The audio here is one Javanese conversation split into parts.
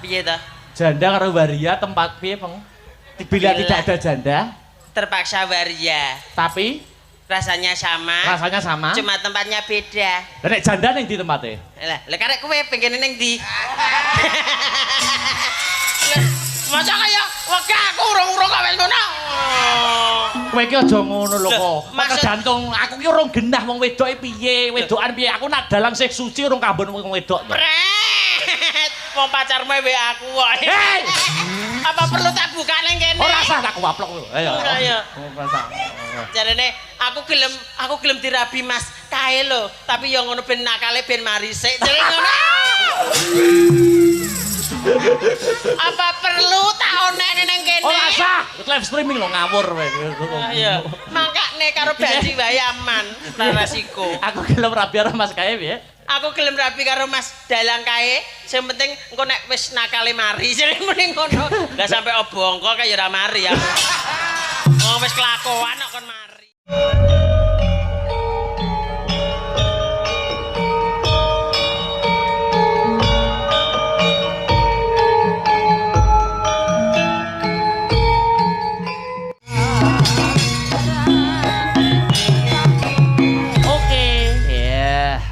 Piye to? Janda karo waria tempat piye, Peng? Bila tidak ada janda, terpaksa waria. tapi rasanya sama. Rasanya sama. Cuma tempatnya beda. Lah nek janda ning ndi tempate? Lah karek kowe pengen ning ndi? Masa kaya wegah aku urung-urung kok wis ngono. Kowe iki aja ngono lho kok. Maksud Tergantung aku ki urung genah wong wedoke piye, wedokan piye. Aku nak dalang sih suci urung kambun wong wedok. Wong pacarmu wae aku kok. Hei! Apa perlu tak buka ning kene? Ora usah tak waplok lho. Ayo. Ayo. Ora usah. Jarene aku gelem dirabi Mas kae lho, tapi ya ngono ben nakale ben mari sik. Jare ngono. Apa perlu tak onene ning kene? Ora usah. Live streaming lho ngawur kowe. Ayo. Mangkane karo Banji wae aman, ora resiko. Aku gelem rabi karo Mas kae piye? Aku gelem rabi karo Mas dalang kae, sing penting engko nek wis nakale mari, jare mending ngono. Lah sampe obongko kae ya ora mari ya. Oh wis kelakuan kok kon mari.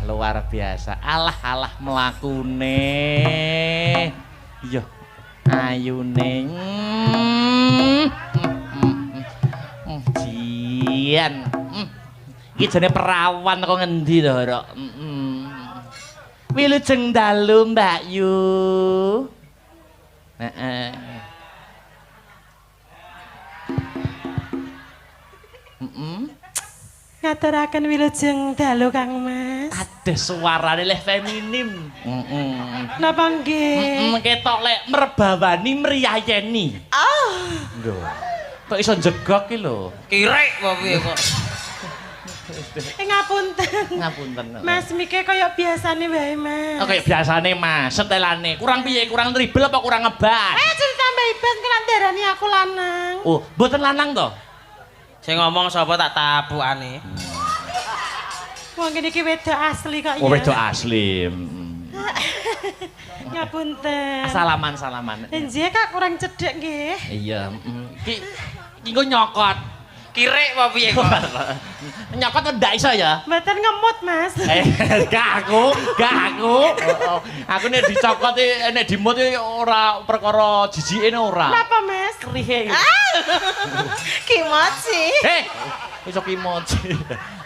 Luar biasa, alah melakune iya ayune jian iki jane perawan kok ngendi to Rok wilujeng dalu Mbak Yu heeh ngaturaken wilujeng dalu Kang Mas. Ada suarane leh feminim. Napa nggih? Ketok lek merbawani mriyayeni. Oh. Lho. Kok iso jegok ki lho. Kirek kok piye kok. Ngapunten. Ngapunten. Mas Mike kaya biasane wae, Mas. Oh kaya biasane Mas, setelane. Kurang piye? Kurang dribble apa kurang ngebas? Jadi tambah ibas kan darani aku lanang. Oh, mboten lanang to? Sing ngomong sapa tak tapukane. Wong kene iki wedok asli kok ya. Oh, wedok asli. Ngapunten. Salaman. Nggih Kak kurang cedhek nggih. Iya, Ki engko nyokot. Kirek apa piye kok? Nyokot ndak iso ya? Mboten ngemut, Mas. Gak aku. Aku nek dicokot nek dimut ora perkara jijike ora. Napa, Mas? Krihe. Kimochi. Iso kimochi.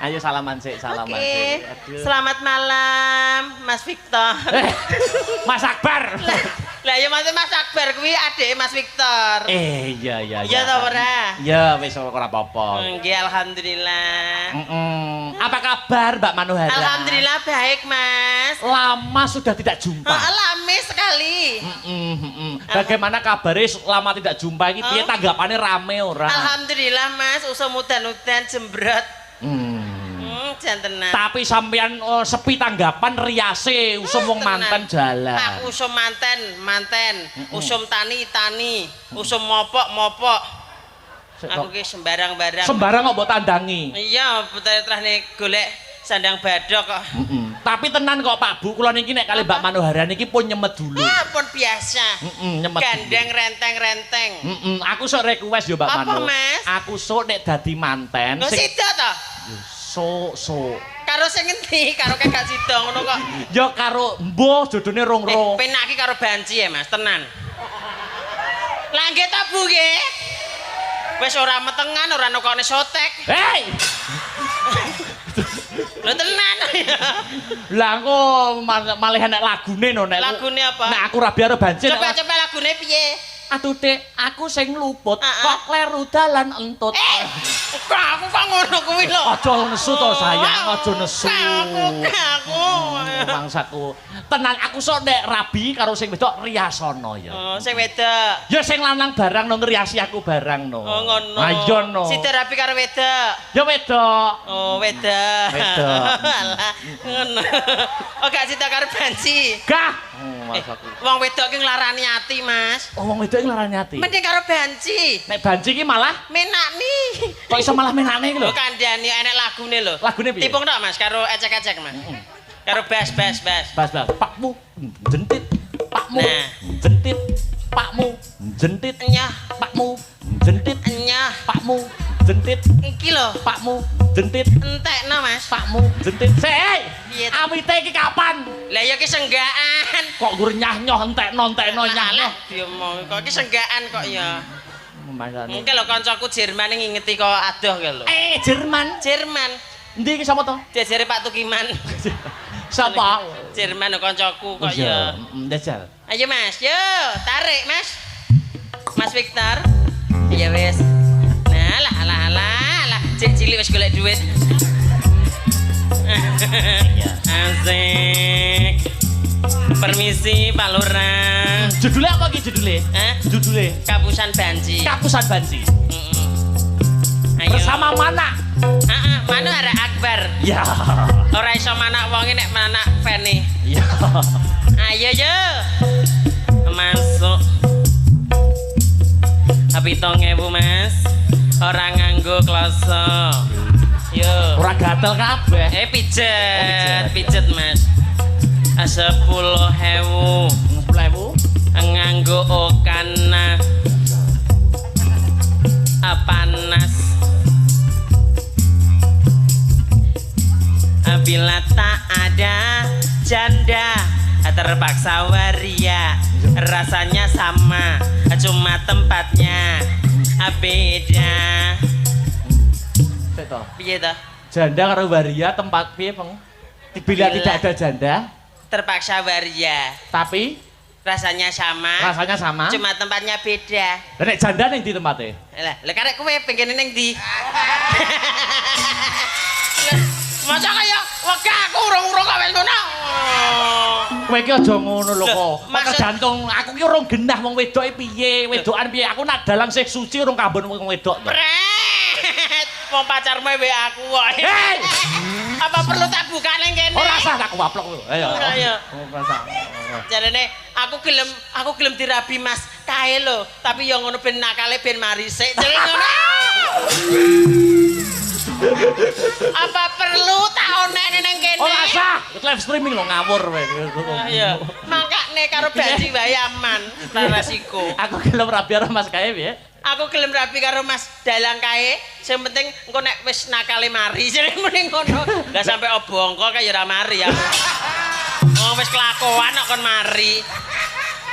Ayo salaman sik. Aduh. Selamat malam, Mas Victor. Mas Akbar. Lah ya Mas Akbar kuwi adike Mas Victor. Iya. Ya ta ora? Ya wis ora apa-apa. Nggih alhamdulillah. Apa kabar Mbak Manohara? Alhamdulillah baik, Mas. Lama sudah tidak jumpa. Lama sekali. Bagaimana kabarnya lama tidak jumpa ini? Piye tanggapannya rame ora? Alhamdulillah Mas, usah mudan-mudan jembrot. Jantenan. Tapi sampean sepi tanggapan riase usum wong manten jalan. Aku usum manten, usum tani, usum mopok. Aku ki sembarang-barang. Sembarang kok mbok tandangi. Iya, putra-putrane golek sandang badok kok. Tapi tenan kok Pak Bu, kula niki nek kali Mbak Manohara niki pun nyemet dulu. Pun biasa. Nyemet. Gandeng renteng-renteng. Aku sok request yo Mbak Mano. Apa, Mas? Aku sok nek dadi manten. Lho sida to? Sok. Karo sing ngendi? Karo kek gak sida ngono kok. Ya karo mbuh jodone rong-rong. Penak iki karo banci ya Mas, tenan. Lah nggih ta Bu nggih? Wis ora metengan, ora nokone sotek. Hei! Lho tenan. Lah engko malih nek lagune no nek. Lagune apa? Nek aku rabi karo banci. Coba lagune piye? Aduh Dek, aku sing luput kok kleru dalan entut. Aku kok ngono kuwi lho. Aja nesu to sayang, aja nesu. Aku. Mangsaku. Tenan aku sok nek rabi karo sing wedok riasono ya. Oh, sing wedok. Ya sing lanang barang no ngriasi aku barang no. Oh ngono. Ayo no. Sida rabi karo wedok. Ya wedok. Oh, wedok. Wedok. Alah, ngono. Oh, gak sida karo banci. Gah. Wong wedok ki nglarani ati, Mas. Oh, wong wedok ki nglarani ati. Mending karo banci. Nek banci ki malah menakni. Kok iso malah menakne iki lho? Oh, kandhani enek lagune lho. Lagune piye? Tipung tok, Mas, karo ecek-ecek, Mas. Karo bas. Pakmu jentit. Pakmu jentit pakmu, jentit Nyah, pakmu, jentit nyah. pakmu, jentit Iki lho, pakmu, jentit entekno Mas. pakmu, jentit. Sik. Piye? Amite iki kapan? Lah ya ki senggaan. Kok gur nyah-nyoh entekno nyah-nyoh. Diomong kok ki senggaan kok ya. Masane. Mungkin lho kancaku Jerman ngingeti kok adoh ki lho. Jerman. Jerman. Endi iki sapa to? Diajari Pak Tukiman. Sapa? Jerman lho kancaku kok ya. Ndajal. Ayo Mas, yo tarik Mas. Mas Victor. Ya wis. Nah, lah. Cek cilik wis golek duit. Asik. Permisi Pak Lurah. Judulnya apa iki judulnya? Judulnya Kapusan Banci. Kapusan Banci. Ayo. Bersama mana? Mana ada Akbar. Ya. Ora iso manak wonge nek manak Feni. Ya. Ayo yo. Masuk. Tapi 7.000 Mas. Ora nganggo kloso. Yo. Ora gatel kabeh. Pijet. Pijet Mas. 10.000. 10.000. Nganggo okana. Panas. Bila tak ada janda terpaksa waria, rasanya sama cuma tempatnya beda. Piye ta? Janda karo waria tempat piye, Peng? Bila tidak ada janda, terpaksa waria, tapi rasanya sama. Rasanya sama. Cuma tempatnya beda. Lah nek janda ning ndi tempate? Lah karek kowe pengen ning ndi? Masa kaya wegah aku urung-urung kawin ngono. Kowe iki aja ngono lho kok. Maksud- Tergantung aku ki urung genah wong wedoke piye, wedokan piye. Aku nak dalang sik suci urung kabon wong wedok to. Pret. Wong pacarmu wae aku wae. Hei! Apa perlu tak buka ning kene? Ora usah tak waplok lho. Ayo. Ayo. Ora usah. Jarene aku gelem dirabi Mas kae lho, tapi ya ngono ben nakale ben mari sik. Jare ngono. Apa perlu tak onene ning kene? Ora usah. Live streaming lho ngawur kowe. Iya. Mangkane karo Banci wae aman, ora resiko. Aku gelem rabi karo Mas kae piye? Aku gelem rabi karo Mas dalang kae, sing penting engko nek wis nakale mari, jare mending ngono. Lah sampe obongko kaya ora mari ya. Wong wis kelakuan kok kon mari.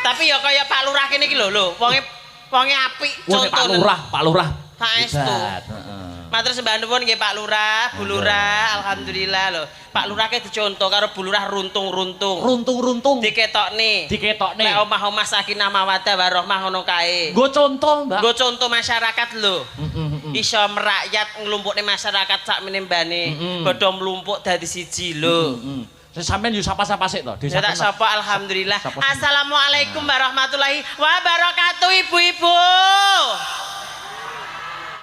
Tapi ya kaya Pak Lurah kene iki lho, wonge apik contoh. Pak Lurah. Saestu. Heeh. Matur sembah nuwun nggih Pak Lurah, Bu Lurah, alhamdulillah lho. Pak Lurah ke dicontoh karo Bu Lurah runtung-runtung. Runtung-runtung. Diketokne. Nek omah-omah sakinah mawaddah warahmah ngono kae. Nggo contoh, Mbak. Nggo contoh masyarakat lho. Iso merakyat nglumpukne masyarakat sakmene mbane. Padha mlumpuk dadi siji lho. Sampeyan yo sapa-sapa sik to, Ya tak sapa alhamdulillah. Sapa. Assalamualaikum warahmatullahi wabarakatuh ibu-ibu.